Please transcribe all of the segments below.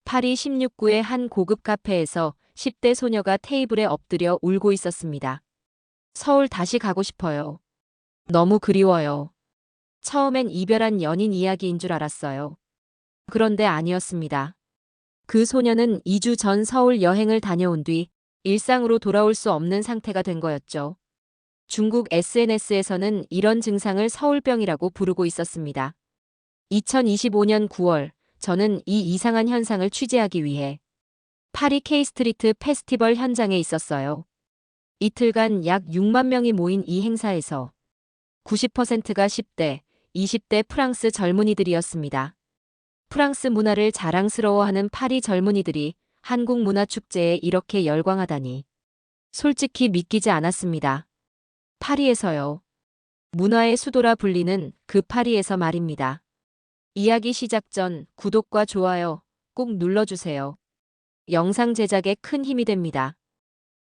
파리 16구의 한 고급 카페에서 10대 소녀가 테이블에 엎드려 울고 있었습니다. 서울 다시 가고 싶어요. 너무 그리워요. 처음엔 이별한 연인 이야기인 줄 알았어요. 그런데 아니었습니다. 그 소녀는 2주 전 서울 여행을 다녀온 뒤 일상으로 돌아올 수 없는 상태가 된 거였죠. 중국 SNS에서는 이런 증상을 서울병이라고 부르고 있었습니다. 2025년 9월, 저는 이 이상한 현상을 취재하기 위해 파리 K스트리트 페스티벌 현장에 있었어요. 이틀간 약 6만 명이 모인 이 행사에서 90%가 10대, 20대 프랑스 젊은이들이었습니다. 프랑스 문화를 자랑스러워하는 파리 젊은이들이 한국 문화축제에 이렇게 열광하다니. 솔직히 믿기지 않았습니다. 파리에서요. 문화의 수도라 불리는 그 파리에서 말입니다. 이야기 시작 전 구독과 좋아요 꼭 눌러주세요. 영상 제작에 큰 힘이 됩니다.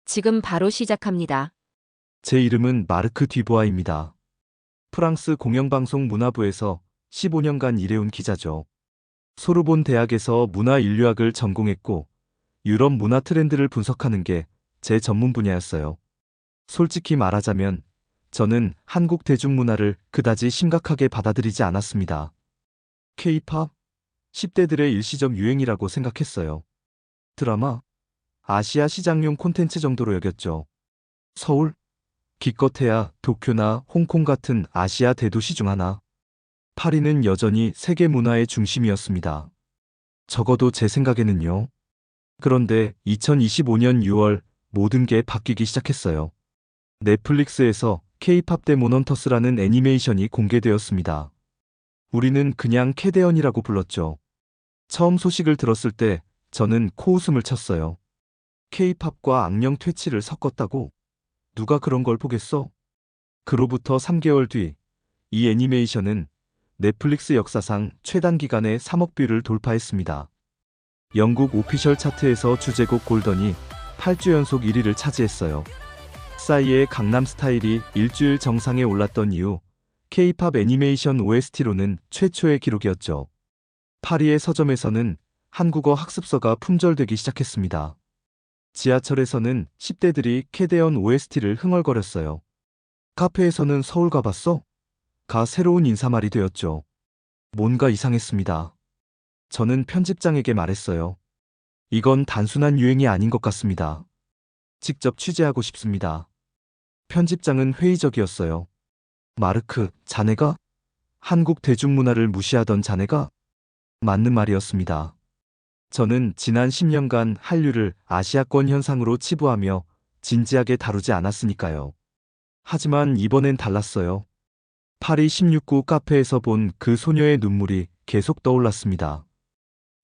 지금 바로 시작합니다. 제 이름은 마르크 듀보아입니다. 프랑스 공영방송 문화부에서 15년간 일해온 기자죠. 소르본 대학에서 문화인류학을 전공했고 유럽 문화 트렌드를 분석하는 게 제 전문 분야였어요. 솔직히 말하자면 저는 한국 대중문화를 그다지 심각하게 받아들이지 않았습니다. K-팝? 10대들의 일시적 유행이라고 생각했어요. 드라마? 아시아 시장용 콘텐츠 정도로 여겼죠. 서울? 기껏해야 도쿄나 홍콩 같은 아시아 대도시 중 하나. 파리는 여전히 세계 문화의 중심이었습니다. 적어도 제 생각에는요. 그런데 2025년 6월 모든 게 바뀌기 시작했어요. 넷플릭스에서 K-팝 데몬 헌터스라는 애니메이션이 공개되었습니다. 우리는 그냥 캐대언이라고 불렀죠. 처음 소식을 들었을 때 저는 코웃음을 쳤어요. K-팝과 악령 퇴치를 섞었다고? 누가 그런 걸 보겠어? 그로부터 3개월 뒤, 이 애니메이션은 넷플릭스 역사상 최단 기간에 3억 뷰를 돌파했습니다. 영국 오피셜 차트에서 주제곡 골던이 8주 연속 1위를 차지했어요. 싸이의 강남 스타일이 일주일 정상에 올랐던 이후 K-팝 애니메이션 OST로는 최초의 기록이었죠. 파리의 서점에서는 한국어 학습서가 품절되기 시작했습니다. 지하철에서는 10대들이 캐대언 OST를 흥얼거렸어요. 카페에서는 서울 가봤어? 가 새로운 인사말이 되었죠. 뭔가 이상했습니다. 저는 편집장에게 말했어요. 이건 단순한 유행이 아닌 것 같습니다. 직접 취재하고 싶습니다. 편집장은 회의적이었어요. 마르크, 자네가? 한국 대중문화를 무시하던 자네가? 맞는 말이었습니다. 저는 지난 10년간 한류를 아시아권 현상으로 치부하며 진지하게 다루지 않았으니까요. 하지만 이번엔 달랐어요. 파리 16구 카페에서 본 그 소녀의 눈물이 계속 떠올랐습니다.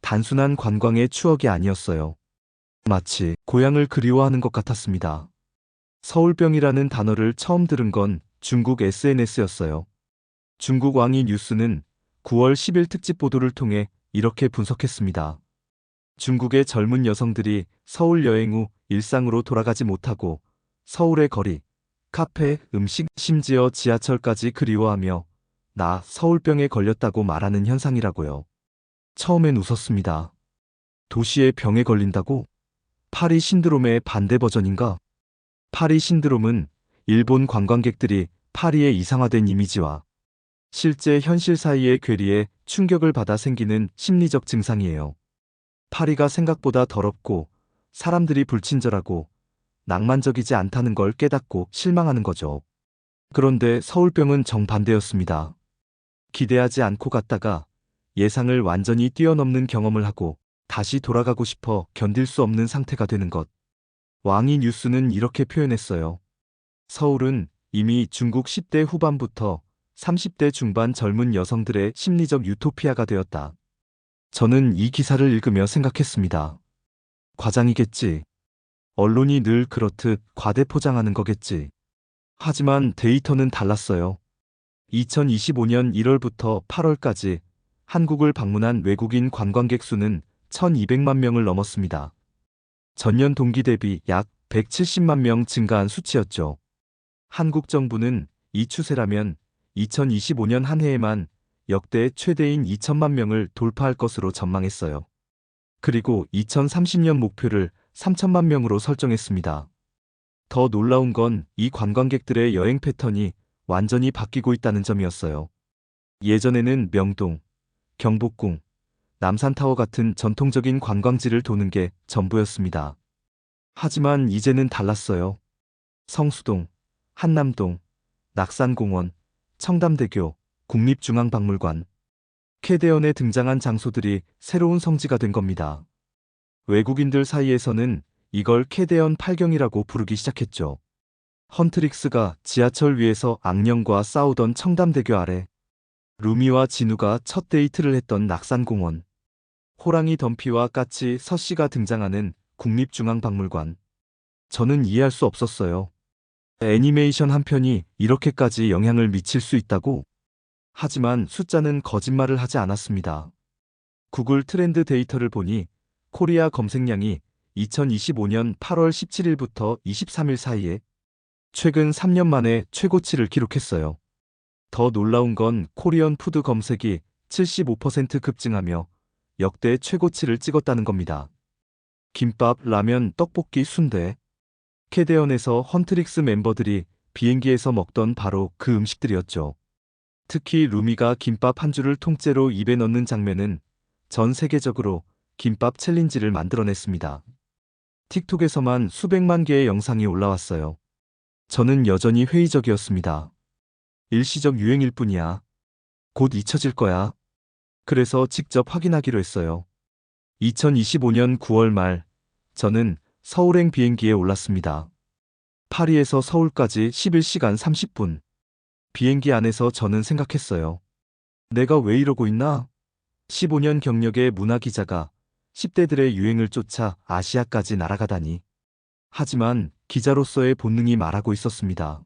단순한 관광의 추억이 아니었어요. 마치 고향을 그리워하는 것 같았습니다. 서울병이라는 단어를 처음 들은 건 중국 SNS였어요. 중국 왕이 뉴스는 9월 10일 특집 보도를 통해 이렇게 분석했습니다. 중국의 젊은 여성들이 서울 여행 후 일상으로 돌아가지 못하고 서울의 거리, 카페, 음식, 심지어 지하철까지 그리워하며 나 서울병에 걸렸다고 말하는 현상이라고요. 처음엔 웃었습니다. 도시의 병에 걸린다고? 파리 신드롬의 반대 버전인가? 파리 신드롬은 일본 관광객들이 파리의 이상화된 이미지와 실제 현실 사이의 괴리에 충격을 받아 생기는 심리적 증상이에요. 파리가 생각보다 더럽고 사람들이 불친절하고 낭만적이지 않다는 걸 깨닫고 실망하는 거죠. 그런데 서울병은 정반대였습니다. 기대하지 않고 갔다가 예상을 완전히 뛰어넘는 경험을 하고 다시 돌아가고 싶어 견딜 수 없는 상태가 되는 것. 왕이 뉴스는 이렇게 표현했어요. 서울은 이미 중국 10대 후반부터 30대 중반 젊은 여성들의 심리적 유토피아가 되었다. 저는 이 기사를 읽으며 생각했습니다. 과장이겠지. 언론이 늘 그렇듯 과대포장하는 거겠지. 하지만 데이터는 달랐어요. 2025년 1월부터 8월까지 한국을 방문한 외국인 관광객 수는 1200만 명을 넘었습니다. 전년 동기 대비 약 170만 명 증가한 수치였죠. 한국 정부는 이 추세라면 2025년 한 해에만 역대 최대인 2천만 명을 돌파할 것으로 전망했어요. 그리고 2030년 목표를 3천만 명으로 설정했습니다. 더 놀라운 건 이 관광객들의 여행 패턴이 완전히 바뀌고 있다는 점이었어요. 예전에는 명동, 경복궁, 남산타워 같은 전통적인 관광지를 도는 게 전부였습니다. 하지만 이제는 달랐어요. 성수동, 한남동, 낙산공원, 청담대교, 국립중앙박물관, 캐대언에 등장한 장소들이 새로운 성지가 된 겁니다. 외국인들 사이에서는 이걸 캐대언 팔경이라고 부르기 시작했죠. 헌트릭스가 지하철 위에서 악령과 싸우던 청담대교 아래, 루미와 진우가 첫 데이트를 했던 낙산공원, 호랑이 덤피와 까치 서씨가 등장하는 국립중앙박물관. 저는 이해할 수 없었어요. 애니메이션 한 편이 이렇게까지 영향을 미칠 수 있다고? 하지만 숫자는 거짓말을 하지 않았습니다. 구글 트렌드 데이터를 보니 코리아 검색량이 2025년 8월 17일부터 23일 사이에 최근 3년 만에 최고치를 기록했어요. 더 놀라운 건 코리안 푸드 검색이 75% 급증하며 역대 최고치를 찍었다는 겁니다. 김밥, 라면, 떡볶이, 순대. 캐대언에서 헌트릭스 멤버들이 비행기에서 먹던 바로 그 음식들이었죠. 특히 루미가 김밥 한 줄을 통째로 입에 넣는 장면은 전 세계적으로 김밥 챌린지를 만들어냈습니다. 틱톡에서만 수백만 개의 영상이 올라왔어요. 저는 여전히 회의적이었습니다. 일시적 유행일 뿐이야. 곧 잊혀질 거야. 그래서 직접 확인하기로 했어요. 2025년 9월 말, 저는 서울행 비행기에 올랐습니다. 파리에서 서울까지 11시간 30분. 비행기 안에서 저는 생각했어요. 내가 왜 이러고 있나? 15년 경력의 문화기자가 10대들의 유행을 쫓아 아시아까지 날아가다니. 하지만 기자로서의 본능이 말하고 있었습니다.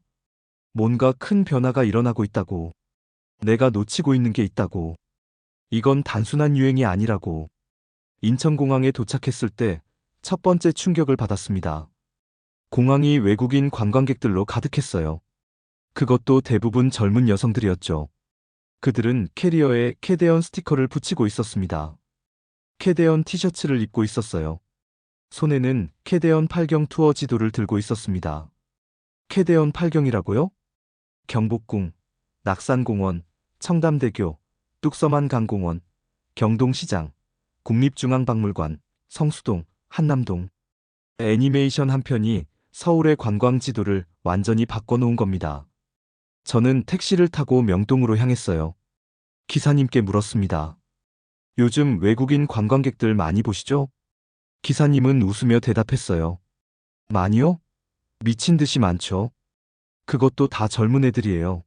뭔가 큰 변화가 일어나고 있다고. 내가 놓치고 있는 게 있다고. 이건 단순한 유행이 아니라고. 인천공항에 도착했을 때 첫 번째 충격을 받았습니다. 공항이 외국인 관광객들로 가득했어요. 그것도 대부분 젊은 여성들이었죠. 그들은 캐리어에 캐대언 스티커를 붙이고 있었습니다. 캐대언 티셔츠를 입고 있었어요. 손에는 캐대언 팔경 투어 지도를 들고 있었습니다. 캐대언 팔경이라고요? 경복궁, 낙산공원, 청담대교, 뚝섬한 강공원, 경동시장, 국립중앙박물관, 성수동, 한남동. 애니메이션 한 편이 서울의 관광 지도를 완전히 바꿔놓은 겁니다. 저는 택시를 타고 명동으로 향했어요. 기사님께 물었습니다. 요즘 외국인 관광객들 많이 보시죠? 기사님은 웃으며 대답했어요. 많이요? 미친 듯이 많죠. 그것도 다 젊은 애들이에요.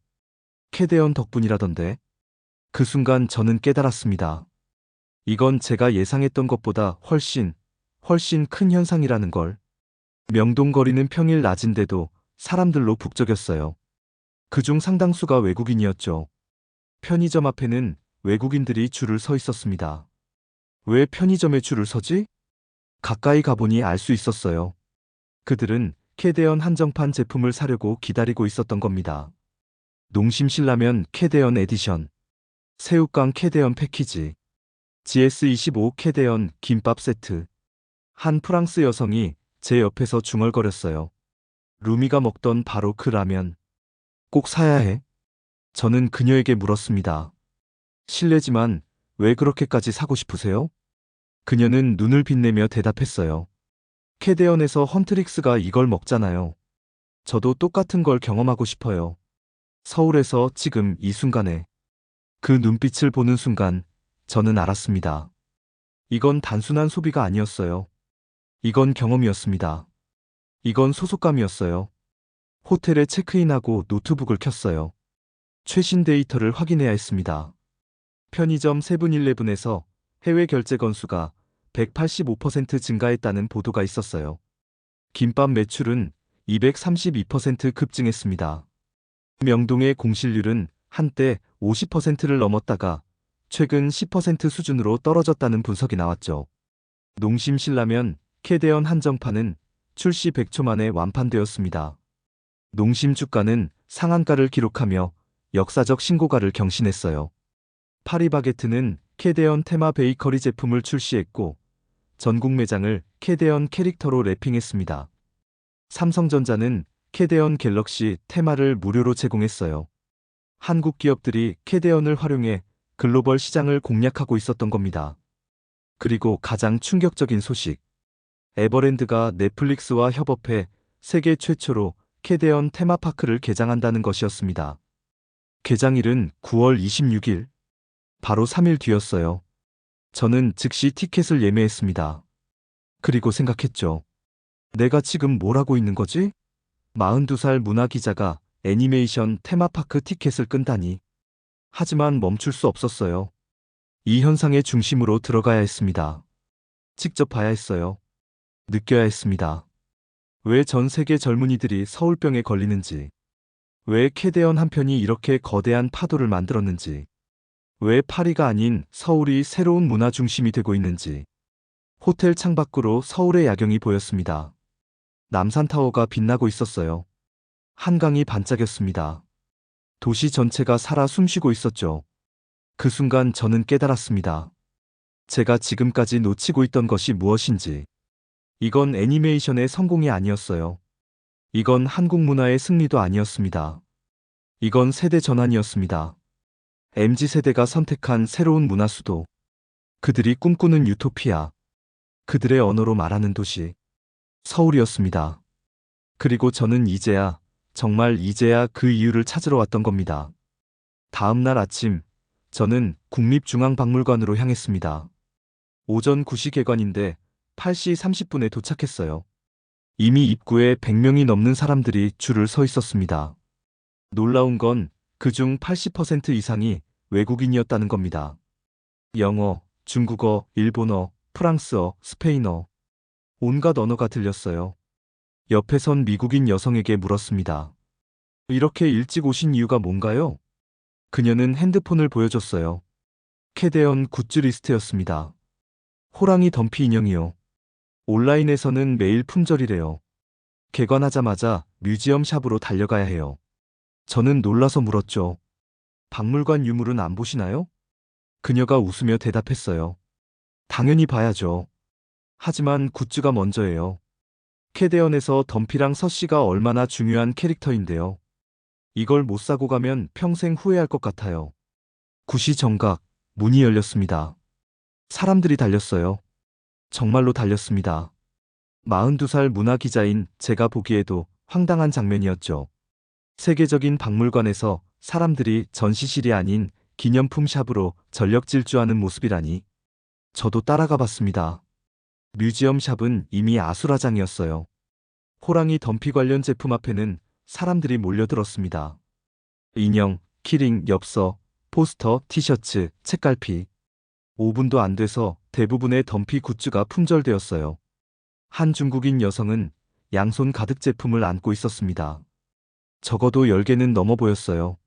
캐대언 덕분이라던데. 그 순간 저는 깨달았습니다. 이건 제가 예상했던 것보다 훨씬 큰 현상이라는 걸. 명동 거리는 평일 낮인데도 사람들로 북적였어요. 그중 상당수가 외국인이었죠. 편의점 앞에는 외국인들이 줄을 서 있었습니다. 왜 편의점에 줄을 서지? 가까이 가보니 알 수 있었어요. 그들은 캐대언 한정판 제품을 사려고 기다리고 있었던 겁니다. 농심신라면 캐대언 에디션, 새우깡 캐대언 패키지, GS25 캐대언 김밥 세트. 한 프랑스 여성이 제 옆에서 중얼거렸어요. 루미가 먹던 바로 그 라면. 꼭 사야 해. 저는 그녀에게 물었습니다. 실례지만 왜 그렇게까지 사고 싶으세요? 그녀는 눈을 빛내며 대답했어요. 캐대언에서 헌트릭스가 이걸 먹잖아요. 저도 똑같은 걸 경험하고 싶어요. 서울에서 지금 이 순간에. 그 눈빛을 보는 순간 저는 알았습니다. 이건 단순한 소비가 아니었어요. 이건 경험이었습니다. 이건 소속감이었어요. 호텔에 체크인하고 노트북을 켰어요. 최신 데이터를 확인해야 했습니다. 편의점 세븐일레븐에서 해외 결제 건수가 185% 증가했다는 보도가 있었어요. 김밥 매출은 232% 급증했습니다. 명동의 공실률은 한때 50%를 넘었다가 최근 10% 수준으로 떨어졌다는 분석이 나왔죠. 농심신라면 캐대언 한정판은 출시 100초 만에 완판되었습니다. 농심 주가는 상한가를 기록하며 역사적 신고가를 경신했어요. 파리바게트는 캐대언 테마 베이커리 제품을 출시했고 전국 매장을 캐데언 캐릭터로 래핑했습니다. 삼성전자는 캐데언 갤럭시 테마를 무료로 제공했어요. 한국 기업들이 캐데언을 활용해 글로벌 시장을 공략하고 있었던 겁니다. 그리고 가장 충격적인 소식. 에버랜드가 넷플릭스와 협업해 세계 최초로 캐데언 테마파크를 개장한다는 것이었습니다. 개장일은 9월 26일. 바로 3일 뒤였어요. 저는 즉시 티켓을 예매했습니다. 그리고 생각했죠. 내가 지금 뭘 하고 있는 거지? 42살 문화 기자가 애니메이션 테마파크 티켓을 끈다니. 하지만 멈출 수 없었어요. 이 현상의 중심으로 들어가야 했습니다. 직접 봐야 했어요. 느껴야 했습니다. 왜 전 세계 젊은이들이 서울병에 걸리는지, 왜 캐데언 한 편이 이렇게 거대한 파도를 만들었는지, 왜 파리가 아닌 서울이 새로운 문화 중심이 되고 있는지. 호텔 창밖으로 서울의 야경이 보였습니다. 남산타워가 빛나고 있었어요. 한강이 반짝였습니다. 도시 전체가 살아 숨쉬고 있었죠. 그 순간 저는 깨달았습니다. 제가 지금까지 놓치고 있던 것이 무엇인지. 이건 애니메이션의 성공이 아니었어요. 이건 한국 문화의 승리도 아니었습니다. 이건 세대 전환이었습니다. MZ세대가 선택한 새로운 문화 수도. 그들이 꿈꾸는 유토피아. 그들의 언어로 말하는 도시. 서울이었습니다. 그리고 저는 이제야, 정말 이제야 그 이유를 찾으러 왔던 겁니다. 다음 날 아침, 저는 국립중앙박물관으로 향했습니다. 오전 9시 개관인데 8시 30분에 도착했어요. 이미 입구에 100명이 넘는 사람들이 줄을 서 있었습니다. 놀라운 건 그중 80% 이상이 외국인이었다는 겁니다. 영어, 중국어, 일본어, 프랑스어, 스페인어. 온갖 언어가 들렸어요. 옆에 선 미국인 여성에게 물었습니다. 이렇게 일찍 오신 이유가 뭔가요? 그녀는 핸드폰을 보여줬어요. 캐데언 굿즈 리스트였습니다. 호랑이 덤피 인형이요. 온라인에서는 매일 품절이래요. 개관하자마자 뮤지엄 샵으로 달려가야 해요. 저는 놀라서 물었죠. 박물관 유물은 안 보시나요? 그녀가 웃으며 대답했어요. 당연히 봐야죠. 하지만 굿즈가 먼저예요. 캐데언에서 덤피랑 서씨가 얼마나 중요한 캐릭터인데요. 이걸 못 사고 가면 평생 후회할 것 같아요. 9시 정각, 문이 열렸습니다. 사람들이 달렸어요. 정말로 달렸습니다. 42살 문화 기자인 제가 보기에도 황당한 장면이었죠. 세계적인 박물관에서 사람들이 전시실이 아닌 기념품 샵으로 전력 질주하는 모습이라니. 저도 따라가 봤습니다. 뮤지엄 샵은 이미 아수라장이었어요. 호랑이 덤피 관련 제품 앞에는 사람들이 몰려들었습니다. 인형, 키링, 엽서, 포스터, 티셔츠, 책갈피. 5분도 안 돼서 대부분의 덤피 굿즈가 품절되었어요. 한 중국인 여성은 양손 가득 제품을 안고 있었습니다. 적어도 10개는 넘어 보였어요.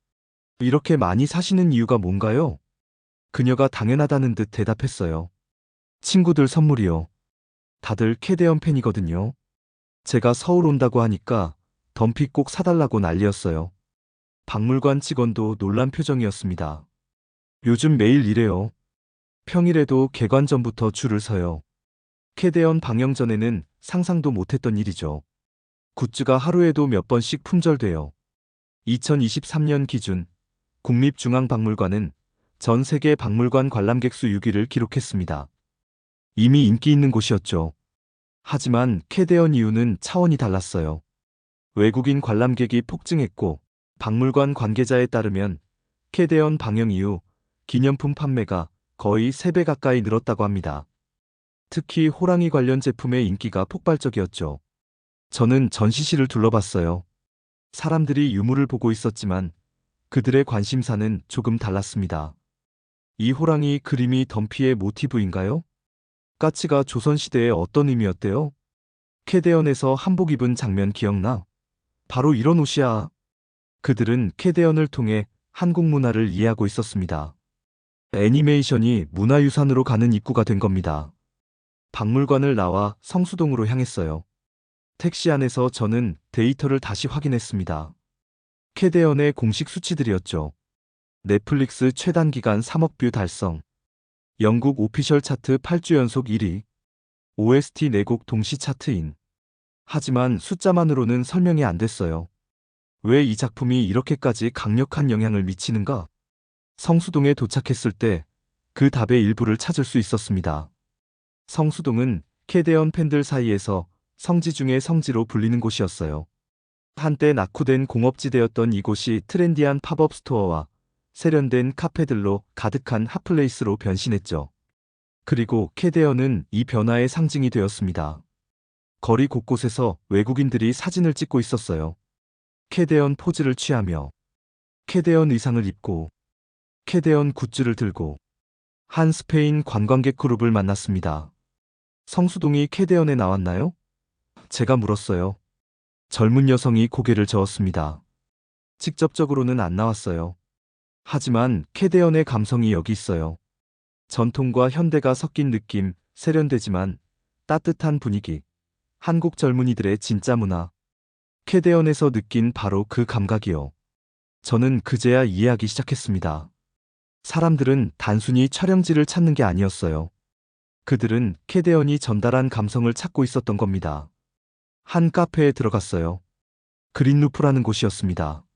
이렇게 많이 사시는 이유가 뭔가요? 그녀가 당연하다는 듯 대답했어요. 친구들 선물이요. 다들 캐데언 팬이거든요. 제가 서울 온다고 하니까 덤피 꼭 사달라고 난리였어요. 박물관 직원도 놀란 표정이었습니다. 요즘 매일 이래요. 평일에도 개관 전부터 줄을 서요. 캐데언 방영 전에는 상상도 못했던 일이죠. 굿즈가 하루에도 몇 번씩 품절돼요. 2023년 기준 국립중앙박물관은 전 세계 박물관 관람객 수 6위를 기록했습니다. 이미 인기 있는 곳이었죠. 하지만 캐데언 이유는 차원이 달랐어요. 외국인 관람객이 폭증했고 박물관 관계자에 따르면 캐데언 방영 이후 기념품 판매가 거의 3배 가까이 늘었다고 합니다. 특히 호랑이 관련 제품의 인기가 폭발적이었죠. 저는 전시실을 둘러봤어요. 사람들이 유물을 보고 있었지만 그들의 관심사는 조금 달랐습니다. 이 호랑이 그림이 덤피의 모티브인가요? 까치가 조선시대에 어떤 의미였대요? 캐데언에서 한복 입은 장면 기억나? 바로 이런 옷이야. 그들은 캐데언을 통해 한국 문화를 이해하고 있었습니다. 애니메이션이 문화유산으로 가는 입구가 된 겁니다. 박물관을 나와 성수동으로 향했어요. 택시 안에서 저는 데이터를 다시 확인했습니다. 캐데언의 공식 수치들이었죠. 넷플릭스 최단기간 3억 뷰 달성. 영국 오피셜 차트 8주 연속 1위. OST 4곡 동시 차트인. 하지만 숫자만으로는 설명이 안 됐어요. 왜 이 작품이 이렇게까지 강력한 영향을 미치는가? 성수동에 도착했을 때 그 답의 일부를 찾을 수 있었습니다. 성수동은 캐대언 팬들 사이에서 성지 중의 성지로 불리는 곳이었어요. 한때 낙후된 공업지대였던 이곳이 트렌디한 팝업 스토어와 세련된 카페들로 가득한 핫플레이스로 변신했죠. 그리고 캐대언은 이 변화의 상징이 되었습니다. 거리 곳곳에서 외국인들이 사진을 찍고 있었어요. 캐대언 포즈를 취하며, 캐대언 의상을 입고, 캐대언 굿즈를 들고, 한 스페인 관광객 그룹을 만났습니다. 성수동이 캐대언에 나왔나요? 제가 물었어요. 젊은 여성이 고개를 저었습니다. 직접적으로는 안 나왔어요. 하지만 캐대언의 감성이 여기 있어요. 전통과 현대가 섞인 느낌, 세련되지만 따뜻한 분위기. 한국 젊은이들의 진짜 문화. 캐대언에서 느낀 바로 그 감각이요. 저는 그제야 이해하기 시작했습니다. 사람들은 단순히 촬영지를 찾는 게 아니었어요. 그들은 캐대언이 전달한 감성을 찾고 있었던 겁니다. 한 카페에 들어갔어요. 그린루프라는 곳이었습니다.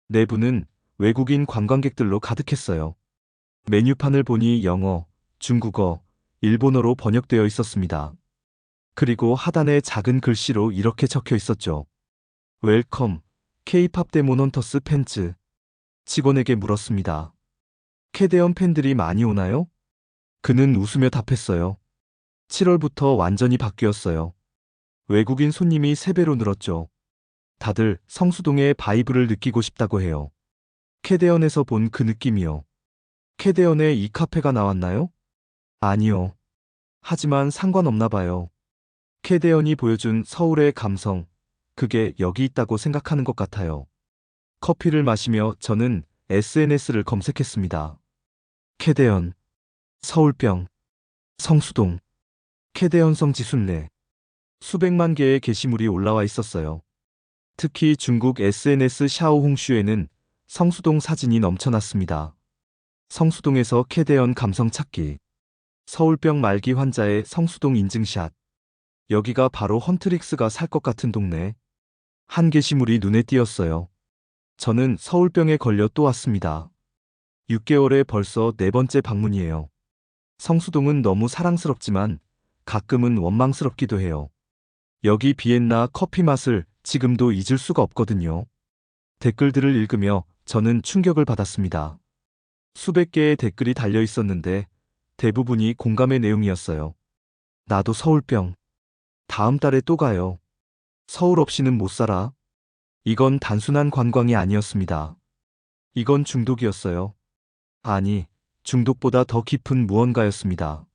내부는 외국인 관광객들로 가득했어요. 메뉴판을 보니 영어, 중국어, 일본어로 번역되어 있었습니다. 그리고 하단에 작은 글씨로 이렇게 적혀 있었죠. 웰컴, K-팝 데몬 헌터스 팬츠. 직원에게 물었습니다. 캐대언 팬들이 많이 오나요? 그는 웃으며 답했어요. 7월부터 완전히 바뀌었어요. 외국인 손님이 3배로 늘었죠. 다들 성수동의 바이브를 느끼고 싶다고 해요. 캐대언에서 본 그 느낌이요. 캐대언에 이 카페가 나왔나요? 아니요. 하지만 상관없나 봐요. 캐대언이 보여준 서울의 감성, 그게 여기 있다고 생각하는 것 같아요. 커피를 마시며 저는 SNS를 검색했습니다. 캐대언, 서울병, 성수동, 캐대언 성지순례. 수백만 개의 게시물이 올라와 있었어요. 특히 중국 SNS 샤오홍슈에는 성수동 사진이 넘쳐났습니다. 성수동에서 캐대언 감성 찾기. 서울병 말기 환자의 성수동 인증샷. 여기가 바로 헌트릭스가 살 것 같은 동네. 한 게시물이 눈에 띄었어요. 저는 서울병에 걸려 또 왔습니다. 6개월에 벌써 4번째 방문이에요. 성수동은 너무 사랑스럽지만 가끔은 원망스럽기도 해요. 여기 비엔나 커피 맛을 지금도 잊을 수가 없거든요. 댓글들을 읽으며 저는 충격을 받았습니다. 수백 개의 댓글이 달려 있었는데 대부분이 공감의 내용이었어요. 나도 서울병. 다음 달에 또 가요. 서울 없이는 못 살아. 이건 단순한 관광이 아니었습니다. 이건 중독이었어요. 아니, 중독보다 더 깊은 무언가였습니다.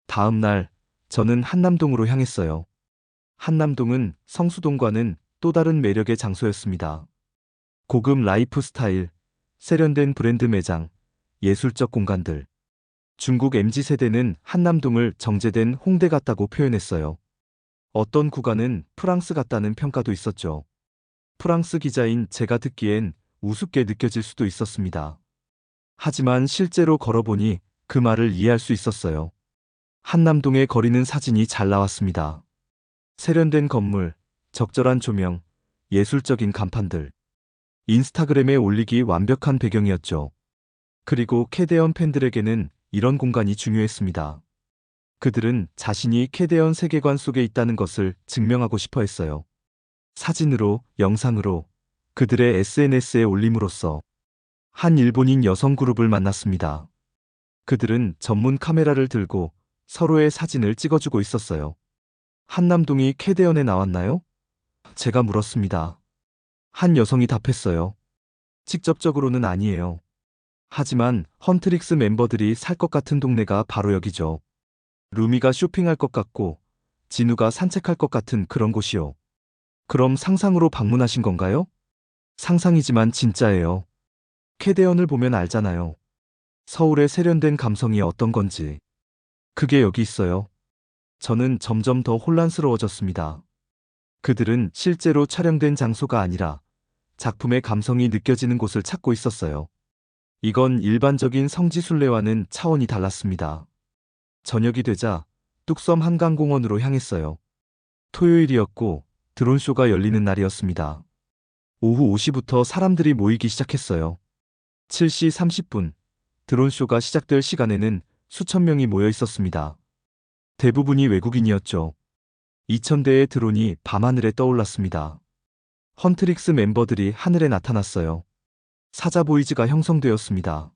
다음 날, 저는 한남동으로 향했어요. 한남동은 성수동과는 또 다른 매력의 장소였습니다. 고급 라이프 스타일, 세련된 브랜드 매장, 예술적 공간들. 중국 MZ세대는 한남동을 정제된 홍대 같다고 표현했어요. 어떤 구간은 프랑스 같다는 평가도 있었죠. 프랑스 기자인 제가 듣기엔 우습게 느껴질 수도 있었습니다. 하지만 실제로 걸어보니 그 말을 이해할 수 있었어요. 한남동의 거리는 사진이 잘 나왔습니다. 세련된 건물, 적절한 조명, 예술적인 간판들. 인스타그램에 올리기 완벽한 배경이었죠. 그리고 캐대언 팬들에게는 이런 공간이 중요했습니다. 그들은 자신이 캐대언 세계관 속에 있다는 것을 증명하고 싶어 했어요. 사진으로, 영상으로, 그들의 SNS에 올림으로써. 한 일본인 여성 그룹을 만났습니다. 그들은 전문 카메라를 들고 서로의 사진을 찍어주고 있었어요. 한남동이 캐대언에 나왔나요? 제가 물었습니다. 한 여성이 답했어요. 직접적으로는 아니에요. 하지만 헌트릭스 멤버들이 살 것 같은 동네가 바로 여기죠. 루미가 쇼핑할 것 같고 진우가 산책할 것 같은 그런 곳이요. 그럼 상상으로 방문하신 건가요? 상상이지만 진짜예요. 캐대언을 보면 알잖아요. 서울의 세련된 감성이 어떤 건지. 그게 여기 있어요. 저는 점점 더 혼란스러워졌습니다. 그들은 실제로 촬영된 장소가 아니라 작품의 감성이 느껴지는 곳을 찾고 있었어요. 이건 일반적인 성지순례와는 차원이 달랐습니다. 저녁이 되자 뚝섬 한강공원으로 향했어요. 토요일이었고 드론쇼가 열리는 날이었습니다. 오후 5시부터 사람들이 모이기 시작했어요. 7시 30분, 드론쇼가 시작될 시간에는 수천 명이 모여 있었습니다. 대부분이 외국인이었죠. 2,000대의 드론이 밤하늘에 떠올랐습니다. 헌트릭스 멤버들이 하늘에 나타났어요. 사자보이즈가 형성되었습니다.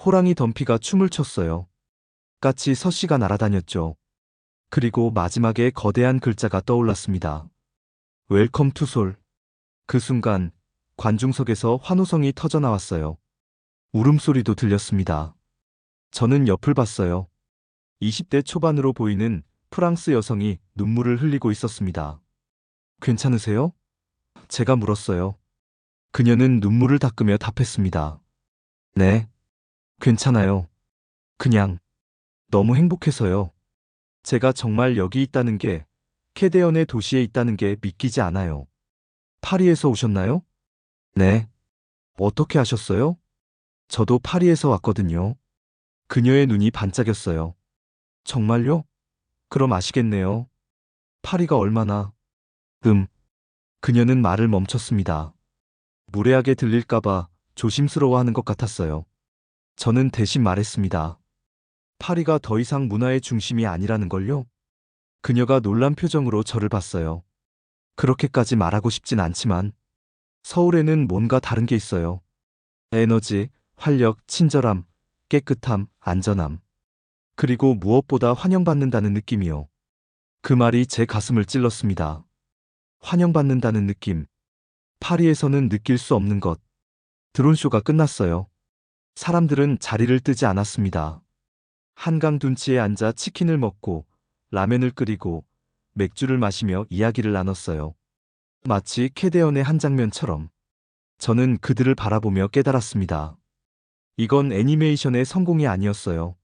호랑이 덤피가 춤을 췄어요. 같이 서씨가 날아다녔죠. 그리고 마지막에 거대한 글자가 떠올랐습니다. 웰컴 투 솔. 그 순간 관중석에서 환호성이 터져 나왔어요. 울음소리도 들렸습니다. 저는 옆을 봤어요. 20대 초반으로 보이는 프랑스 여성이 눈물을 흘리고 있었습니다. 괜찮으세요? 제가 물었어요. 그녀는 눈물을 닦으며 답했습니다. 네, 괜찮아요. 그냥 너무 행복해서요. 제가 정말 여기 있다는 게, 캐데언의 도시에 있다는 게 믿기지 않아요. 파리에서 오셨나요? 네. 어떻게 아셨어요? 저도 파리에서 왔거든요. 그녀의 눈이 반짝였어요. 정말요? 그럼 아시겠네요. 파리가 얼마나... 그녀는 말을 멈췄습니다. 무례하게 들릴까봐 조심스러워하는 것 같았어요. 저는 대신 말했습니다. 파리가 더 이상 문화의 중심이 아니라는 걸요? 그녀가 놀란 표정으로 저를 봤어요. 그렇게까지 말하고 싶진 않지만 서울에는 뭔가 다른 게 있어요. 에너지, 활력, 친절함, 깨끗함, 안전함. 그리고 무엇보다 환영받는다는 느낌이요. 그 말이 제 가슴을 찔렀습니다. 환영받는다는 느낌. 파리에서는 느낄 수 없는 것. 드론쇼가 끝났어요. 사람들은 자리를 뜨지 않았습니다. 한강 둔치에 앉아 치킨을 먹고 라면을 끓이고 맥주를 마시며 이야기를 나눴어요. 마치 캐데언의 한 장면처럼. 저는 그들을 바라보며 깨달았습니다. 이건 애니메이션의 성공이 아니었어요.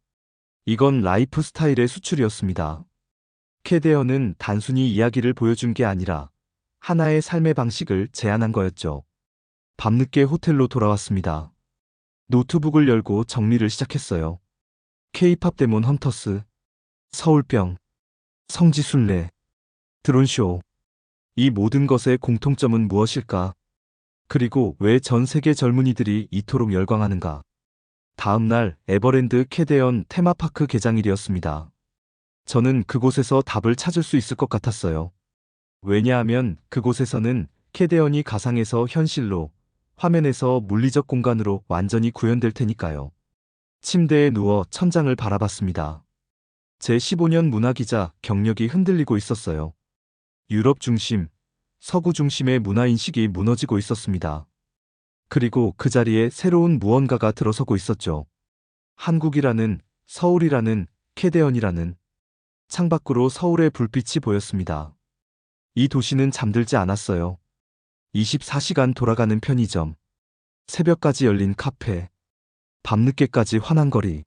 이건 라이프 스타일의 수출이었습니다. 캐데언은 단순히 이야기를 보여준 게 아니라 하나의 삶의 방식을 제안한 거였죠. 밤늦게 호텔로 돌아왔습니다. 노트북을 열고 정리를 시작했어요. K-팝 데몬 헌터스, 서울병, 성지순례, 드론쇼. 이 모든 것의 공통점은 무엇일까? 그리고 왜 전 세계 젊은이들이 이토록 열광하는가? 다음 날 에버랜드 캐데언 테마파크 개장일이었습니다. 저는 그곳에서 답을 찾을 수 있을 것 같았어요. 왜냐하면 그곳에서는 캐데언이 가상에서 현실로, 화면에서 물리적 공간으로 완전히 구현될 테니까요. 침대에 누워 천장을 바라봤습니다. 제 15년 문화기자 경력이 흔들리고 있었어요. 유럽 중심, 서구 중심의 문화인식이 무너지고 있었습니다. 그리고 그 자리에 새로운 무언가가 들어서고 있었죠. 한국이라는, 서울이라는, 캐데언이라는. 창밖으로 서울의 불빛이 보였습니다. 이 도시는 잠들지 않았어요. 24시간 돌아가는 편의점, 새벽까지 열린 카페, 밤늦게까지 환한 거리,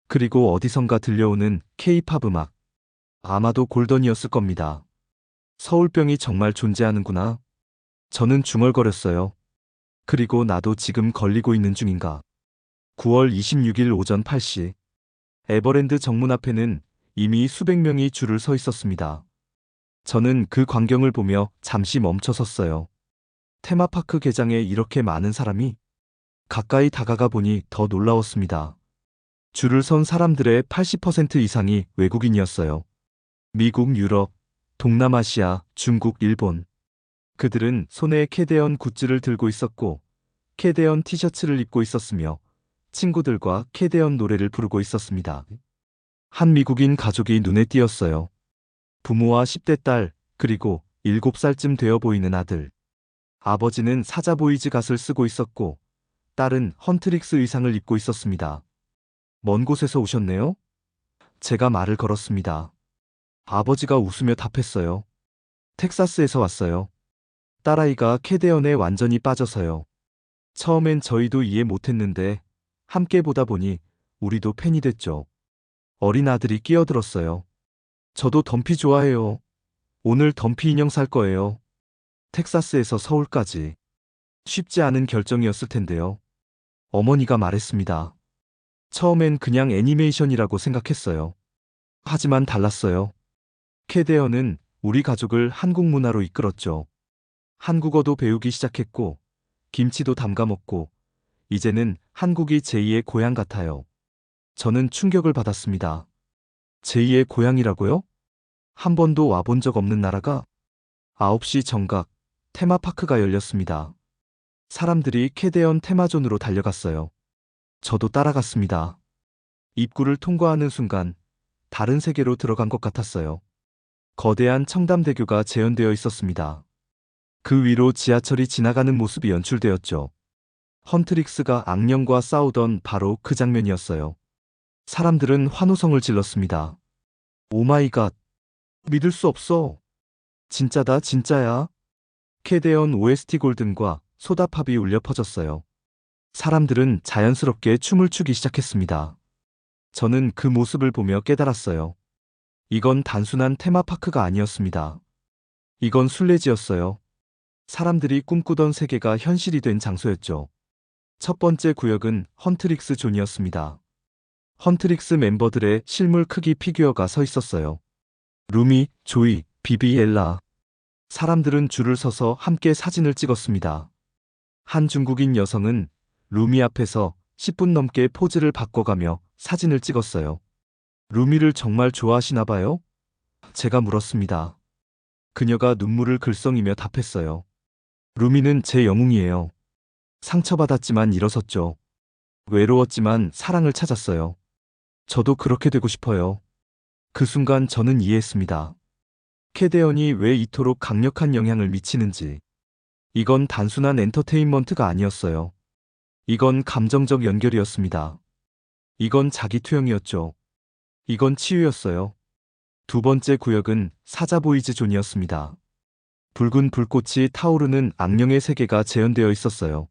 그리고 어디선가 들려오는 K-팝 음악. 아마도 골던이었을 겁니다. 서울병이 정말 존재하는구나. 저는 중얼거렸어요. 그리고 나도 지금 걸리고 있는 중인가. 9월 26일 오전 8시. 에버랜드 정문 앞에는 이미 수백 명이 줄을 서 있었습니다. 저는 그 광경을 보며 잠시 멈춰 섰어요. 테마파크 개장에 이렇게 많은 사람이? 가까이 다가가 보니 더 놀라웠습니다. 줄을 선 사람들의 80% 이상이 외국인이었어요. 미국, 유럽, 동남아시아, 중국, 일본. 그들은 손에 캐데언 굿즈를 들고 있었고 캐데언 티셔츠를 입고 있었으며 친구들과 캐데언 노래를 부르고 있었습니다. 한 미국인 가족이 눈에 띄었어요. 부모와 10대 딸, 그리고 7살쯤 되어 보이는 아들. 아버지는 사자보이즈 갓을 쓰고 있었고 딸은 헌트릭스 의상을 입고 있었습니다. 먼 곳에서 오셨네요? 제가 말을 걸었습니다. 아버지가 웃으며 답했어요. 텍사스에서 왔어요. 딸아이가 캐데언에 완전히 빠져서요. 처음엔 저희도 이해 못했는데 함께 보다 보니 우리도 팬이 됐죠. 어린 아들이 끼어들었어요. 저도 덤피 좋아해요. 오늘 덤피 인형 살 거예요. 텍사스에서 서울까지. 쉽지 않은 결정이었을 텐데요. 어머니가 말했습니다. 처음엔 그냥 애니메이션이라고 생각했어요. 하지만 달랐어요. 캐데언은 우리 가족을 한국 문화로 이끌었죠. 한국어도 배우기 시작했고, 김치도 담가 먹고, 이제는 한국이 제2의 고향 같아요. 저는 충격을 받았습니다. 제2의 고향이라고요? 한 번도 와본 적 없는 나라가 9시 정각 테마파크가 열렸습니다. 사람들이 캐데언 테마존으로 달려갔어요. 저도 따라갔습니다. 입구를 통과하는 순간 다른 세계로 들어간 것 같았어요. 거대한 청담대교가 재현되어 있었습니다. 그 위로 지하철이 지나가는 모습이 연출되었죠. 헌트릭스가 악령과 싸우던 바로 그 장면이었어요. 사람들은 환호성을 질렀습니다. 오마이갓, 믿을 수 없어. 진짜다, 진짜야. 캐데언 OST 골든과 소다팝이 울려 퍼졌어요. 사람들은 자연스럽게 춤을 추기 시작했습니다. 저는 그 모습을 보며 깨달았어요. 이건 단순한 테마파크가 아니었습니다. 이건 순례지였어요. 사람들이 꿈꾸던 세계가 현실이 된 장소였죠. 첫 번째 구역은 헌트릭스 존이었습니다. 헌트릭스 멤버들의 실물 크기 피규어가 서 있었어요. 루미, 조이, 비비, 엘라. 사람들은 줄을 서서 함께 사진을 찍었습니다. 한 중국인 여성은 루미 앞에서 10분 넘게 포즈를 바꿔가며 사진을 찍었어요. 루미를 정말 좋아하시나 봐요? 제가 물었습니다. 그녀가 눈물을 글썽이며 답했어요. 루미는 제 영웅이에요. 상처받았지만 일어섰죠. 외로웠지만 사랑을 찾았어요. 저도 그렇게 되고 싶어요. 그 순간 저는 이해했습니다. 캐데언이 왜 이토록 강력한 영향을 미치는지. 이건 단순한 엔터테인먼트가 아니었어요. 이건 감정적 연결이었습니다. 이건 자기 투영이었죠. 이건 치유였어요. 두 번째 구역은 사자보이즈 존이었습니다. 붉은 불꽃이 타오르는 악령의 세계가 재현되어 있었어요.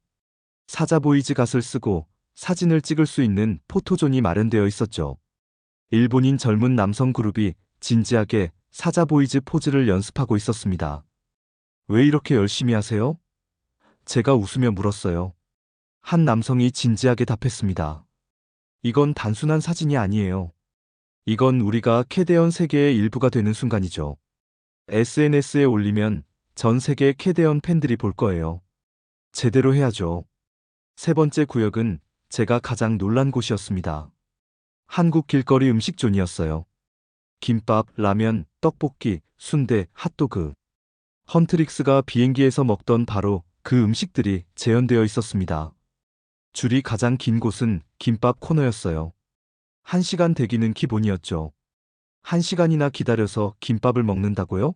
사자보이즈 갓을 쓰고 사진을 찍을 수 있는 포토존이 마련되어 있었죠. 일본인 젊은 남성 그룹이 진지하게 사자보이즈 포즈를 연습하고 있었습니다. 왜 이렇게 열심히 하세요? 제가 웃으며 물었어요. 한 남성이 진지하게 답했습니다. 이건 단순한 사진이 아니에요. 이건 우리가 캐데언 세계의 일부가 되는 순간이죠. SNS에 올리면 전 세계 캐데언 팬들이 볼 거예요. 제대로 해야죠. 세 번째 구역은 제가 가장 놀란 곳이었습니다. 한국 길거리 음식존이었어요. 김밥, 라면, 떡볶이, 순대, 핫도그. 헌트릭스가 비행기에서 먹던 바로 그 음식들이 재현되어 있었습니다. 줄이 가장 긴 곳은 김밥 코너였어요. 1시간 대기는 기본이었죠. 1시간이나 기다려서 김밥을 먹는다고요?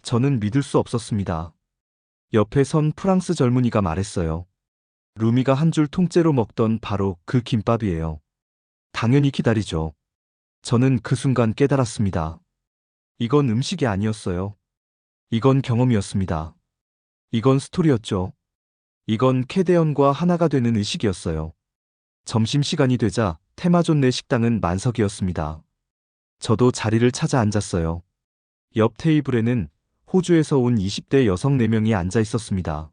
저는 믿을 수 없었습니다. 옆에 선 프랑스 젊은이가 말했어요. 루미가 한 줄 통째로 먹던 바로 그 김밥이에요. 당연히 기다리죠. 저는 그 순간 깨달았습니다. 이건 음식이 아니었어요. 이건 경험이었습니다. 이건 스토리였죠. 이건 캐데언과 하나가 되는 의식이었어요. 점심시간이 되자 테마존 내 식당은 만석이었습니다. 저도 자리를 찾아 앉았어요. 옆 테이블에는 호주에서 온 20대 여성 4명이 앉아 있었습니다.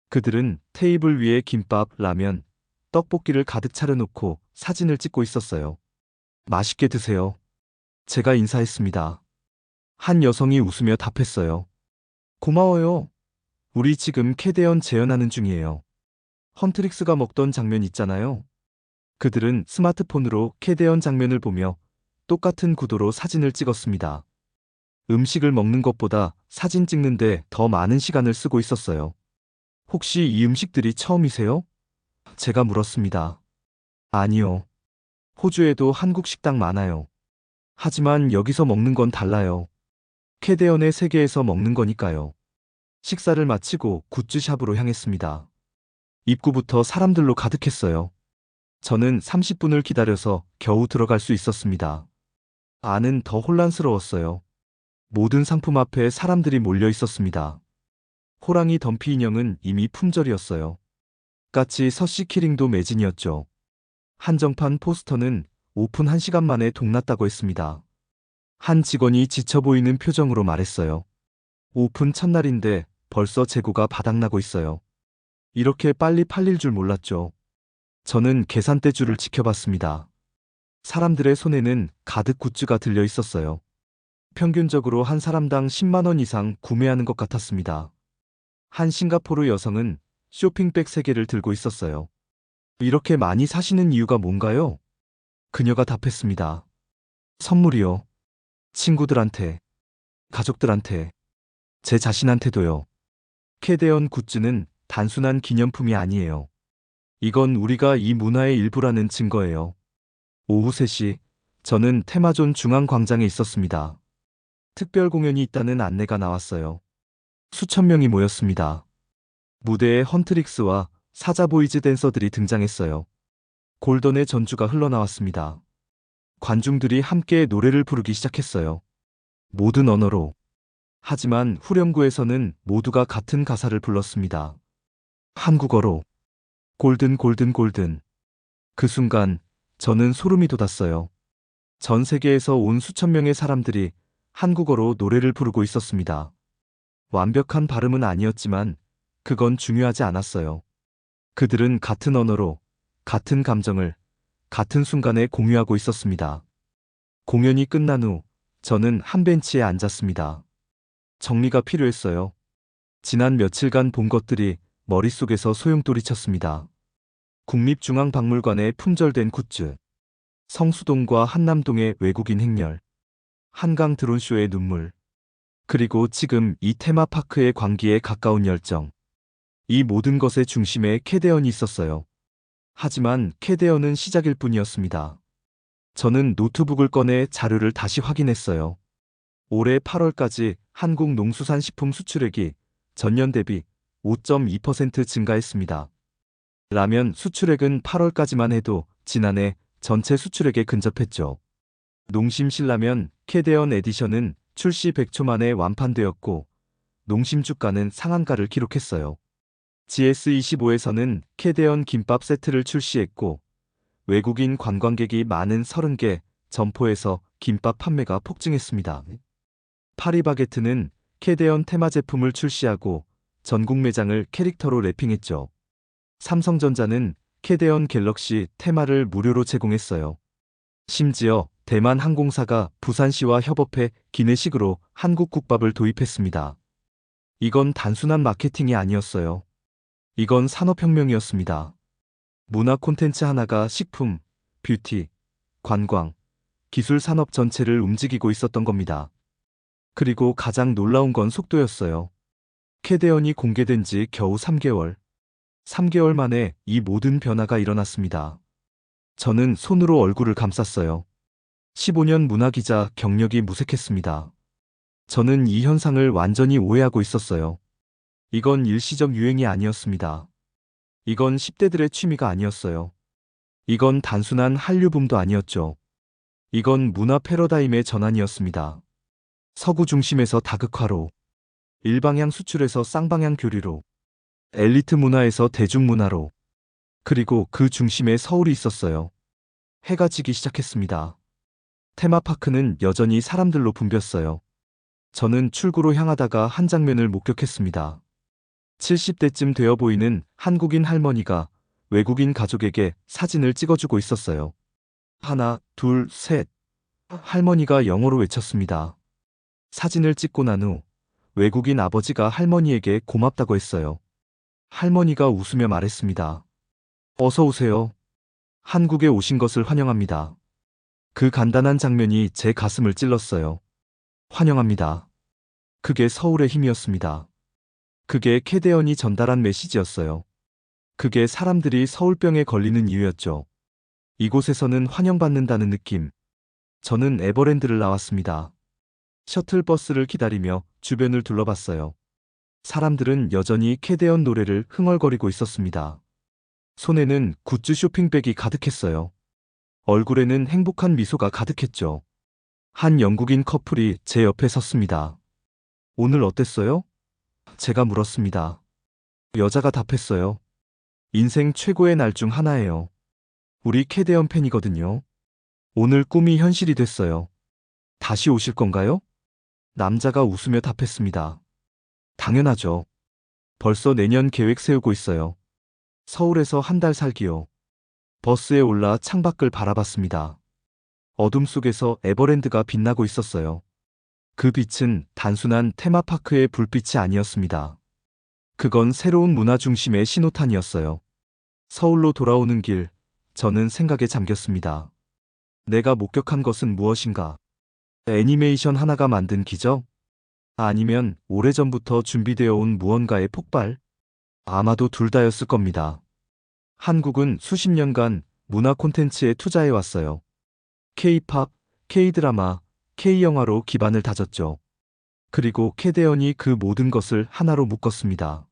그들은 테이블 위에 김밥, 라면, 떡볶이를 가득 차려놓고 사진을 찍고 있었어요. 맛있게 드세요. 제가 인사했습니다. 한 여성이 웃으며 답했어요. 고마워요. 우리 지금 캐데언 재현하는 중이에요. 헌트릭스가 먹던 장면 있잖아요. 그들은 스마트폰으로 캐데언 장면을 보며 똑같은 구도로 사진을 찍었습니다. 음식을 먹는 것보다 사진 찍는데 더 많은 시간을 쓰고 있었어요. 혹시 이 음식들이 처음이세요? 제가 물었습니다. 아니요. 호주에도 한국 식당 많아요. 하지만 여기서 먹는 건 달라요. 캐데언의 세계에서 먹는 거니까요. 식사를 마치고 굿즈샵으로 향했습니다. 입구부터 사람들로 가득했어요. 저는 30분을 기다려서 겨우 들어갈 수 있었습니다. 안은 더 혼란스러웠어요. 모든 상품 앞에 사람들이 몰려 있었습니다. 호랑이 덤피 인형은 이미 품절이었어요. 까치 서시 키링도 매진이었죠. 한정판 포스터는 오픈 1시간 만에 동났다고 했습니다. 한 직원이 지쳐 보이는 표정으로 말했어요. 오픈 첫날인데 벌써 재고가 바닥나고 있어요. 이렇게 빨리 팔릴 줄 몰랐죠. 저는 계산대 줄을 지켜봤습니다. 사람들의 손에는 가득 굿즈가 들려 있었어요. 평균적으로 한 사람당 10만 원 이상 구매하는 것 같았습니다. 한 싱가포르 여성은 쇼핑백 3개를 들고 있었어요. 이렇게 많이 사시는 이유가 뭔가요? 그녀가 답했습니다. 선물이요. 친구들한테, 가족들한테, 제 자신한테도요. 캐데언 굿즈는 단순한 기념품이 아니에요. 이건 우리가 이 문화의 일부라는 증거예요. 오후 3시, 저는 테마존 중앙광장에 있었습니다. 특별 공연이 있다는 안내가 나왔어요. 수천 명이 모였습니다. 무대에 헌트릭스와 사자보이즈 댄서들이 등장했어요. 골던의 전주가 흘러나왔습니다. 관중들이 함께 노래를 부르기 시작했어요. 모든 언어로. 하지만 후렴구에서는 모두가 같은 가사를 불렀습니다. 한국어로. 골든 골든 골든. 그 순간 저는 소름이 돋았어요. 전 세계에서 온 수천 명의 사람들이 한국어로 노래를 부르고 있었습니다. 완벽한 발음은 아니었지만 그건 중요하지 않았어요. 그들은 같은 언어로, 같은 감정을, 같은 순간에 공유하고 있었습니다. 공연이 끝난 후 저는 한 벤치에 앉았습니다. 정리가 필요했어요. 지난 며칠간 본 것들이 머릿속에서 소용돌이쳤습니다. 국립중앙박물관의 품절된 굿즈, 성수동과 한남동의 외국인 행렬, 한강 드론쇼의 눈물, 그리고 지금 이 테마파크의 광기에 가까운 열정. 이 모든 것의 중심에 캐데언이 있었어요. 하지만 캐데언은 시작일 뿐이었습니다. 저는 노트북을 꺼내 자료를 다시 확인했어요. 올해 8월까지 한국 농수산식품 수출액이 전년 대비 5.2% 증가했습니다. 라면 수출액은 8월까지만 해도 지난해 전체 수출액에 근접했죠. 농심신라면 캐데언 에디션은 출시 100초 만에 완판되었고 농심주가는 상한가를 기록했어요. GS25에서는 캐데언 김밥 세트를 출시했고 외국인 관광객이 많은 30개 점포에서 김밥 판매가 폭증했습니다. 파리바게트는 캐데언 테마 제품을 출시하고 전국 매장을 캐릭터로 랩핑했죠. 삼성전자는 캐데언 갤럭시 테마를 무료로 제공했어요. 심지어 대만 항공사가 부산시와 협업해 기내식으로 한국 국밥을 도입했습니다. 이건 단순한 마케팅이 아니었어요. 이건 산업혁명이었습니다. 문화 콘텐츠 하나가 식품, 뷰티, 관광, 기술 산업 전체를 움직이고 있었던 겁니다. 그리고 가장 놀라운 건 속도였어요. 캐데언이 공개된 지 겨우 3개월. 3개월 만에 이 모든 변화가 일어났습니다. 저는 손으로 얼굴을 감쌌어요. 15년 문화기자 경력이 무색했습니다. 저는 이 현상을 완전히 오해하고 있었어요. 이건 일시적 유행이 아니었습니다. 이건 10대들의 취미가 아니었어요. 이건 단순한 한류붐도 아니었죠. 이건 문화 패러다임의 전환이었습니다. 서구 중심에서 다극화로, 일방향 수출에서 쌍방향 교류로, 엘리트 문화에서 대중문화로, 그리고 그 중심에 서울이 있었어요. 해가 지기 시작했습니다. 테마파크는 여전히 사람들로 붐볐어요. 저는 출구로 향하다가 한 장면을 목격했습니다. 70대쯤 되어 보이는 한국인 할머니가 외국인 가족에게 사진을 찍어주고 있었어요. 하나, 둘, 셋. 할머니가 영어로 외쳤습니다. 사진을 찍고 난 후 외국인 아버지가 할머니에게 고맙다고 했어요. 할머니가 웃으며 말했습니다. 어서 오세요. 한국에 오신 것을 환영합니다. 그 간단한 장면이 제 가슴을 찔렀어요. 환영합니다. 그게 서울의 힘이었습니다. 그게 캐데언이 전달한 메시지였어요. 그게 사람들이 서울병에 걸리는 이유였죠. 이곳에서는 환영받는다는 느낌. 저는 에버랜드를 나왔습니다. 셔틀버스를 기다리며 주변을 둘러봤어요. 사람들은 여전히 캐데언 노래를 흥얼거리고 있었습니다. 손에는 굿즈 쇼핑백이 가득했어요. 얼굴에는 행복한 미소가 가득했죠. 한 영국인 커플이 제 옆에 섰습니다. 오늘 어땠어요? 제가 물었습니다. 여자가 답했어요. 인생 최고의 날 중 하나예요. 우리 캐데언 팬이거든요. 오늘 꿈이 현실이 됐어요. 다시 오실 건가요? 남자가 웃으며 답했습니다. 당연하죠. 벌써 내년 계획 세우고 있어요. 서울에서 한 달 살기요. 버스에 올라 창밖을 바라봤습니다. 어둠 속에서 에버랜드가 빛나고 있었어요. 그 빛은 단순한 테마파크의 불빛이 아니었습니다. 그건 새로운 문화 중심의 신호탄이었어요. 서울로 돌아오는 길, 저는 생각에 잠겼습니다. 내가 목격한 것은 무엇인가? 애니메이션 하나가 만든 기적? 아니면 오래전부터 준비되어 온 무언가의 폭발? 아마도 둘 다였을 겁니다. 한국은 수십 년간 문화 콘텐츠에 투자해 왔어요. K-팝, K-드라마, K-영화로 기반을 다졌죠. 그리고 캐대언이 그 모든 것을 하나로 묶었습니다.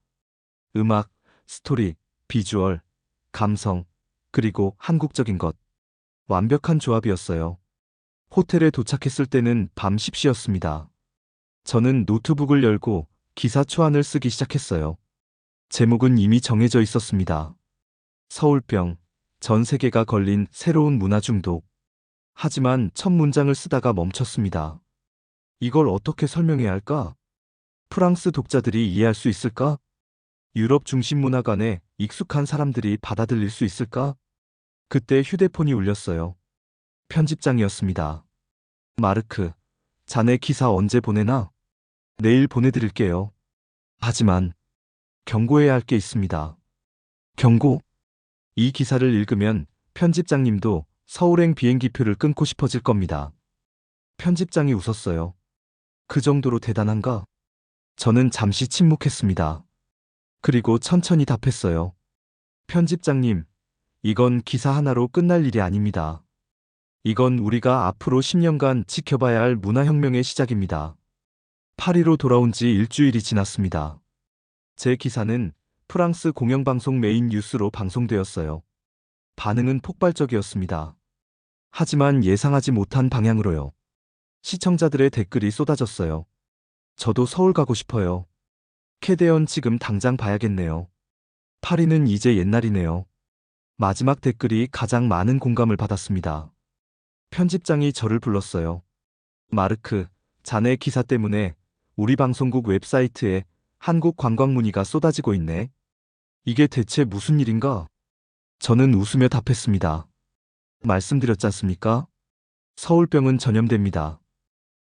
음악, 스토리, 비주얼, 감성, 그리고 한국적인 것. 완벽한 조합이었어요. 호텔에 도착했을 때는 밤 10시였습니다. 저는 노트북을 열고 기사 초안을 쓰기 시작했어요. 제목은 이미 정해져 있었습니다. 서울병, 전 세계가 걸린 새로운 문화 중독. 하지만 첫 문장을 쓰다가 멈췄습니다. 이걸 어떻게 설명해야 할까? 프랑스 독자들이 이해할 수 있을까? 유럽 중심 문화관에 익숙한 사람들이 받아들일 수 있을까? 그때 휴대폰이 울렸어요. 편집장이었습니다. 마르크, 자네 기사 언제 보내나? 내일 보내드릴게요. 하지만 경고해야 할 게 있습니다. 경고? 이 기사를 읽으면 편집장님도 서울행 비행기표를 끊고 싶어질 겁니다. 편집장이 웃었어요. 그 정도로 대단한가? 저는 잠시 침묵했습니다. 그리고 천천히 답했어요. 편집장님, 이건 기사 하나로 끝날 일이 아닙니다. 이건 우리가 앞으로 10년간 지켜봐야 할 문화혁명의 시작입니다. 파리로 돌아온 지 일주일이 지났습니다. 제 기사는 프랑스 공영방송 메인 뉴스로 방송되었어요. 반응은 폭발적이었습니다. 하지만 예상하지 못한 방향으로요. 시청자들의 댓글이 쏟아졌어요. 저도 서울 가고 싶어요. 캐대언 지금 당장 봐야겠네요. 파리는 이제 옛날이네요. 마지막 댓글이 가장 많은 공감을 받았습니다. 편집장이 저를 불렀어요. 마르크, 자네 기사 때문에 우리 방송국 웹사이트에 한국 관광 문의가 쏟아지고 있네. 이게 대체 무슨 일인가? 저는 웃으며 답했습니다. 말씀드렸지 않습니까? 서울병은 전염됩니다.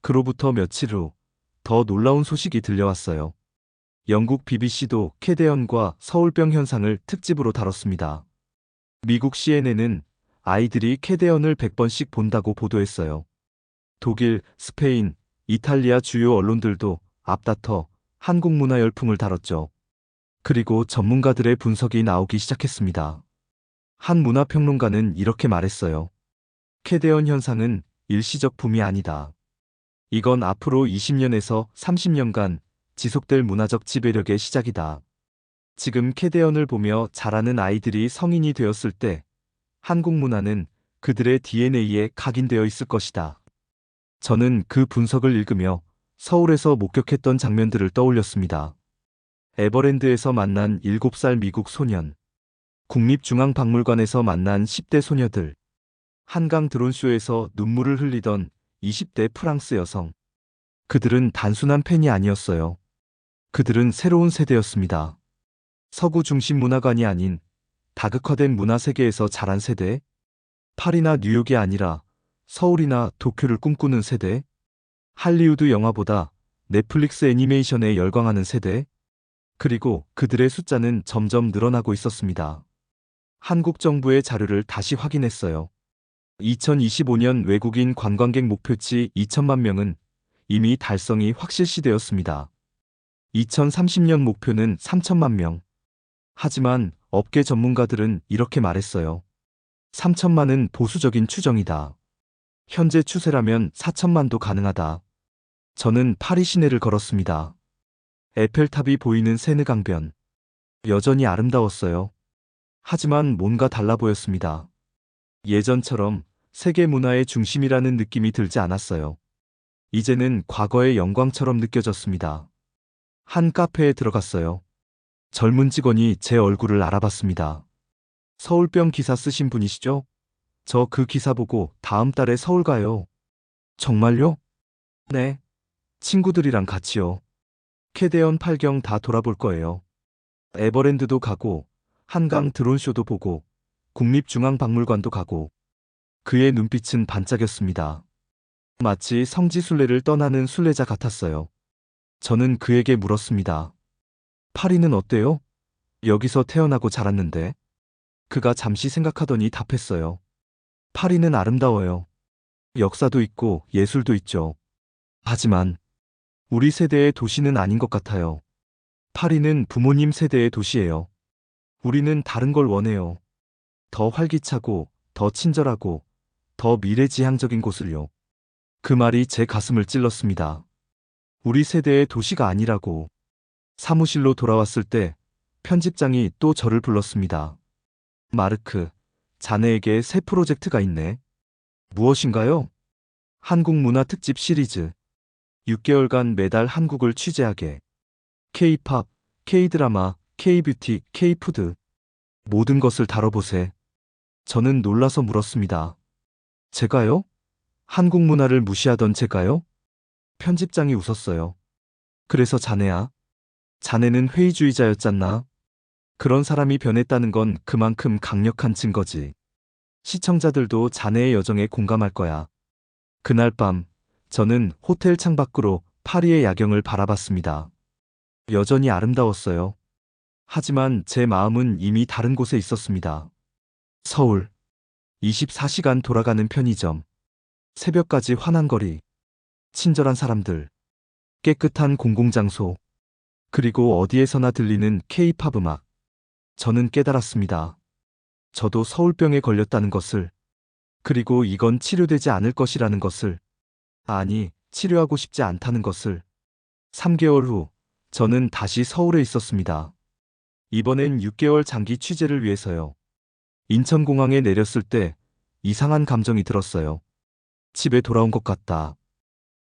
그로부터 며칠 후 더 놀라운 소식이 들려왔어요. 영국 BBC도 캐대언과 서울병 현상을 특집으로 다뤘습니다. 미국 CNN은 아이들이 캐대언을 100번씩 본다고 보도했어요. 독일, 스페인, 이탈리아 주요 언론들도 앞다퉈 한국 문화 열풍을 다뤘죠. 그리고 전문가들의 분석이 나오기 시작했습니다. 한 문화평론가는 이렇게 말했어요. 캐대언 현상은 일시적 붐이 아니다. 이건 앞으로 20년에서 30년간 지속될 문화적 지배력의 시작이다. 지금 캐대언을 보며 자라는 아이들이 성인이 되었을 때 한국 문화는 그들의 DNA에 각인되어 있을 것이다. 저는 그 분석을 읽으며 서울에서 목격했던 장면들을 떠올렸습니다. 에버랜드에서 만난 7살 미국 소년, 국립중앙박물관에서 만난 10대 소녀들, 한강 드론쇼에서 눈물을 흘리던 20대 프랑스 여성. 그들은 단순한 팬이 아니었어요. 그들은 새로운 세대였습니다. 서구 중심 문화관이 아닌 다극화된 문화 세계에서 자란 세대, 파리나 뉴욕이 아니라 서울이나 도쿄를 꿈꾸는 세대, 할리우드 영화보다 넷플릭스 애니메이션에 열광하는 세대, 그리고 그들의 숫자는 점점 늘어나고 있었습니다. 한국 정부의 자료를 다시 확인했어요. 2025년 외국인 관광객 목표치 2천만 명은 이미 달성이 확실시되었습니다. 2030년 목표는 3천만 명. 하지만 업계 전문가들은 이렇게 말했어요. 3천만은 보수적인 추정이다. 현재 추세라면 4천만도 가능하다. 저는 파리 시내를 걸었습니다. 에펠탑이 보이는 세느강변. 여전히 아름다웠어요. 하지만 뭔가 달라 보였습니다. 예전처럼 세계 문화의 중심이라는 느낌이 들지 않았어요. 이제는 과거의 영광처럼 느껴졌습니다. 한 카페에 들어갔어요. 젊은 직원이 제 얼굴을 알아봤습니다. 서울병 기사 쓰신 분이시죠? 저 그 기사 보고 다음 달에 서울 가요. 정말요? 네. 친구들이랑 같이요. 캐대언 8경 다 돌아볼 거예요. 에버랜드도 가고, 한강 드론쇼도 보고, 국립중앙박물관도 가고. 그의 눈빛은 반짝였습니다. 마치 성지순례를 떠나는 순례자 같았어요. 저는 그에게 물었습니다. 파리는 어때요? 여기서 태어나고 자랐는데. 그가 잠시 생각하더니 답했어요. 파리는 아름다워요. 역사도 있고 예술도 있죠. 하지만 우리 세대의 도시는 아닌 것 같아요. 파리는 부모님 세대의 도시예요. 우리는 다른 걸 원해요. 더 활기차고, 더 친절하고, 더 미래지향적인 곳을요. 그 말이 제 가슴을 찔렀습니다. 우리 세대의 도시가 아니라고. 사무실로 돌아왔을 때 편집장이 또 저를 불렀습니다. 마르크, 자네에게 새 프로젝트가 있네. 무엇인가요? 한국문화 특집 시리즈. 6개월간 매달 한국을 취재하게. K-팝, K-드라마, K-뷰티, K-푸드. 모든 것을 다뤄보세. 저는 놀라서 물었습니다. 제가요? 한국 문화를 무시하던 제가요? 편집장이 웃었어요. 그래서 자네야. 자네는 회의주의자였잖나. 그런 사람이 변했다는 건 그만큼 강력한 증거지. 시청자들도 자네의 여정에 공감할 거야. 그날 밤, 저는 호텔 창밖으로 파리의 야경을 바라봤습니다. 여전히 아름다웠어요. 하지만 제 마음은 이미 다른 곳에 있었습니다. 서울. 24시간 돌아가는 편의점. 새벽까지 환한 거리. 친절한 사람들. 깨끗한 공공장소. 그리고 어디에서나 들리는 K-팝 음악. 저는 깨달았습니다. 저도 서울병에 걸렸다는 것을. 그리고 이건 치료되지 않을 것이라는 것을. 아니, 치료하고 싶지 않다는 것을. 3개월 후, 저는 다시 서울에 있었습니다. 이번엔 6개월 장기 취재를 위해서요. 인천공항에 내렸을 때 이상한 감정이 들었어요. 집에 돌아온 것 같다.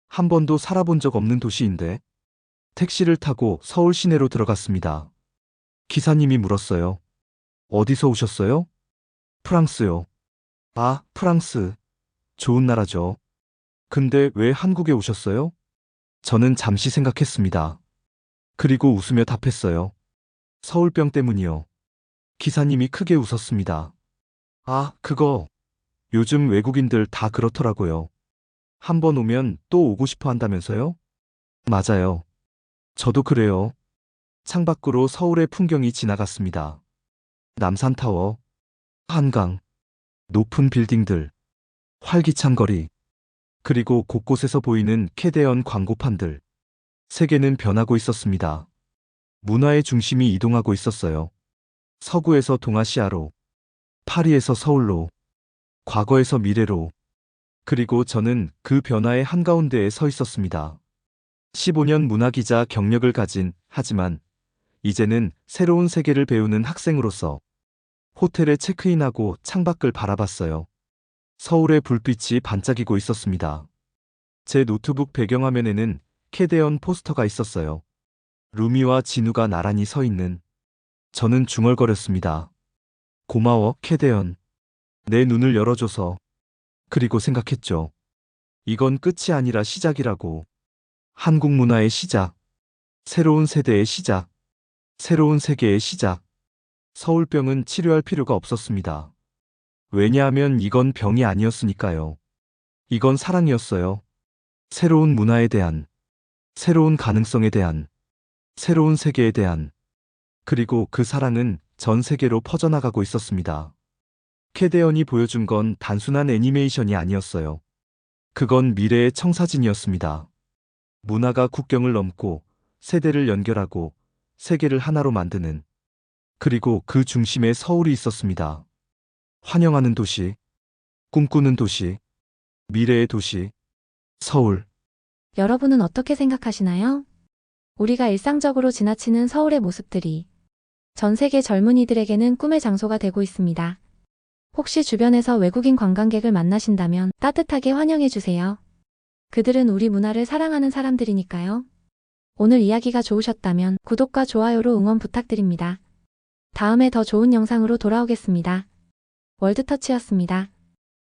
한 번도 살아본 적 없는 도시인데. 택시를 타고 서울 시내로 들어갔습니다. 기사님이 물었어요. 어디서 오셨어요? 프랑스요. 아, 프랑스. 좋은 나라죠. 근데 왜 한국에 오셨어요? 저는 잠시 생각했습니다. 그리고 웃으며 답했어요. 서울병 때문이요. 기사님이 크게 웃었습니다. 아, 그거. 요즘 외국인들 다 그렇더라고요. 한 번 오면 또 오고 싶어 한다면서요? 맞아요. 저도 그래요. 창밖으로 서울의 풍경이 지나갔습니다. 남산타워, 한강, 높은 빌딩들, 활기찬 거리, 그리고 곳곳에서 보이는 캐대언 광고판들. 세계는 변하고 있었습니다. 문화의 중심이 이동하고 있었어요. 서구에서 동아시아로, 파리에서 서울로, 과거에서 미래로. 그리고 저는 그 변화의 한가운데에 서 있었습니다. 15년 문화기자 경력을 가진, 하지만 이제는 새로운 세계를 배우는 학생으로서 호텔에 체크인하고 창밖을 바라봤어요. 서울의 불빛이 반짝이고 있었습니다. 제 노트북 배경화면에는 캐대언 포스터가 있었어요. 루미와 진우가 나란히 서 있는. 저는 중얼거렸습니다. 고마워, 캐대언. 내 눈을 열어줘서. 그리고 생각했죠. 이건 끝이 아니라 시작이라고. 한국 문화의 시작. 새로운 세대의 시작. 새로운 세계의 시작. 서울병은 치료할 필요가 없었습니다. 왜냐하면 이건 병이 아니었으니까요. 이건 사랑이었어요. 새로운 문화에 대한, 새로운 가능성에 대한, 새로운 세계에 대한. 그리고 그 사랑은 전 세계로 퍼져나가고 있었습니다. 캐대언이 보여준 건 단순한 애니메이션이 아니었어요. 그건 미래의 청사진이었습니다. 문화가 국경을 넘고 세대를 연결하고 세계를 하나로 만드는. 그리고 그 중심에 서울이 있었습니다. 환영하는 도시, 꿈꾸는 도시, 미래의 도시, 서울. 여러분은 어떻게 생각하시나요? 우리가 일상적으로 지나치는 서울의 모습들이 전 세계 젊은이들에게는 꿈의 장소가 되고 있습니다. 혹시 주변에서 외국인 관광객을 만나신다면 따뜻하게 환영해주세요. 그들은 우리 문화를 사랑하는 사람들이니까요. 오늘 이야기가 좋으셨다면 구독과 좋아요로 응원 부탁드립니다. 다음에 더 좋은 영상으로 돌아오겠습니다. 월드터치였습니다.